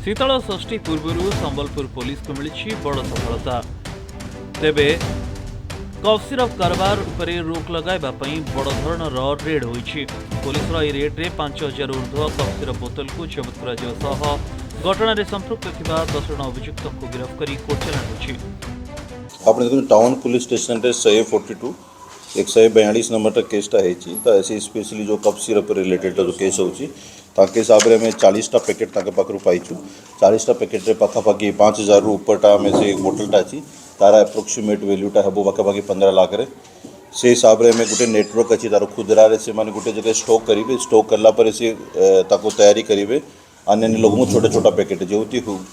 शीतल षष्ठी पूर्व संबलपुर पुलिस को मिली बड़ सफलता। तेबे कफ सिरप कारबार उपरे रोक लगाइबा पई बड़ धरणर रेड होईछि। पुलिस रेड्रे 5000 ऊर्ध्व कफ सिरप बोतल को जबत करा घटना रे संपृक्त थिबा 10 जण अभियुक्त को गिरफ्त करी कोर्ट चलाण होछि। आपने देखो टाउन पुलिस स्टेशन रे 142 142 नंबर केसटा है ऐसे स्पेशली जो कफ सिरप रिलेटेड जो केस होची ताके हिसाब रे हमें 40टा पैकेट ताके पाखरु पाइछु। 40टा पैकेट रे पाखापाखि 5000 रु ऊपरटा में से बोतलटा अछि तारा अप्रोक्सीमेट वैल्यूटा हेबो पाखापाखि 15 लाख रे। से हिसाब रे हमें गोटे नेटवर्क अच्छी तार खुदरा रे से माने गोटे जगह स्टॉक करिवे। स्टॉक करला पर से ताको तैयारी करिवे अन्य लोग छोटा छोटा पैकेट जो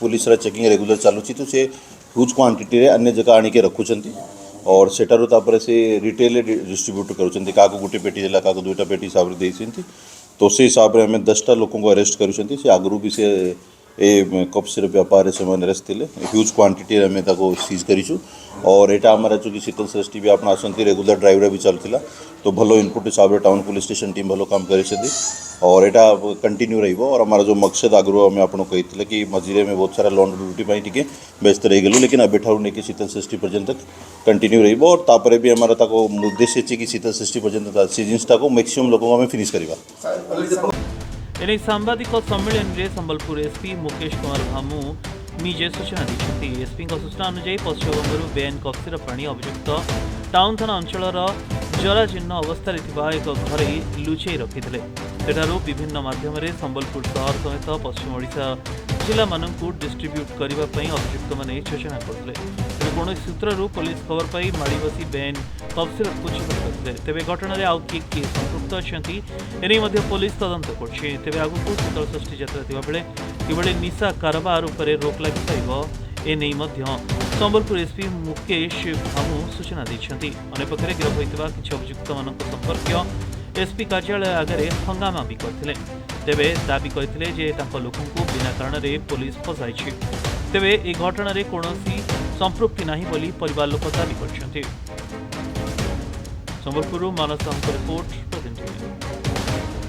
पुलिस चेकिंग रेगुलर चलुची तो से ह्यूज क्वांटिटी रे अन्य जगह आनिके रखुचंती और सेटारू तापर से रिटेल डिस्ट्रीब्यूट करुचंती। का गोटे पेटी देला का दुईटा पेटी हिसाब रे देइसंती तो से हिसाब रे हमें 10टा लोगों को अरेस्ट करुचंती। से आगरू भी से ए कप सिरप व्यापार से अरेस्ट थिले ह्यूज क्वांटिटी हमें ताको सीज करिछु। और एटा हमारा चूँकि शीतल षष्ठी भी आपना आसंती रेगुलर ड्राइव भी चलता तो भलो इनपुट हिसाब रे टाउन पुलिस स्टेशन टीम भलो काम करिसेंती और एटा कंटिन्यू रहिबो। और हमारा जो मकसद आगरू हमें आपको कही कि मझीरे में बहुत सारा लॉन्ड्री ड्यूटी पाई टिके व्यस्त रही गलु लेकिन अभी ठारू नहीं कि शीतल षष्ठी पर्यंत कंटिन्यू रहिबो। और तापरे भी हमारा ताको उद्देश्य अछि कि शीतल षष्ठी पर्यंत सीजन्सटा को मैक्सिमम लोगों को हमें फिनिश करवा। एने सांबादिक सम्मेलन में संबलपुर एसपी मुकेश कुमार भामू निजे सूचना दी। एसपी सूचना अनुसार पश्चिमबंगर बेआईन कफ सिरप आनी अभियुक्त टाउन थाना अंचल जराजीर्ण अवस्था एक घर लुचई रखिते। सेठारू विभिन्न माध्यम संबलपुर सहर समेत पश्चिम ओडिशा जिला मानू डिस्ट्रीब्यूट करने अभियुक्त मैंने योजना करते। कौन सूत्रु पुलिस खबर पाई माड़ी बसी बेआईन कफ सिरप को चिन्ह करते। तेज घटना आउ किए संपृक्त अच्छा एने पुलिस तदंत करे। आगक शीतल षष्ठी यात्रा बेले कि निशा कारबार उपरे रोक लग पारे संबलपुर एसपी मुकेश भामू सूचना देते। अंपक्षे गिरफ होता किसी अभियुक्त मान संपर्क एसपी कार्यालय आगे हंगामा भी करते। तेबे दाबी करते लोक बिना कारण पुलिस फसाई। तेबे ए घटना कौन संपृक्ति नहीं बोली परिवार लोक दाबी कर। संबलपुर मानस रिपोर्ट।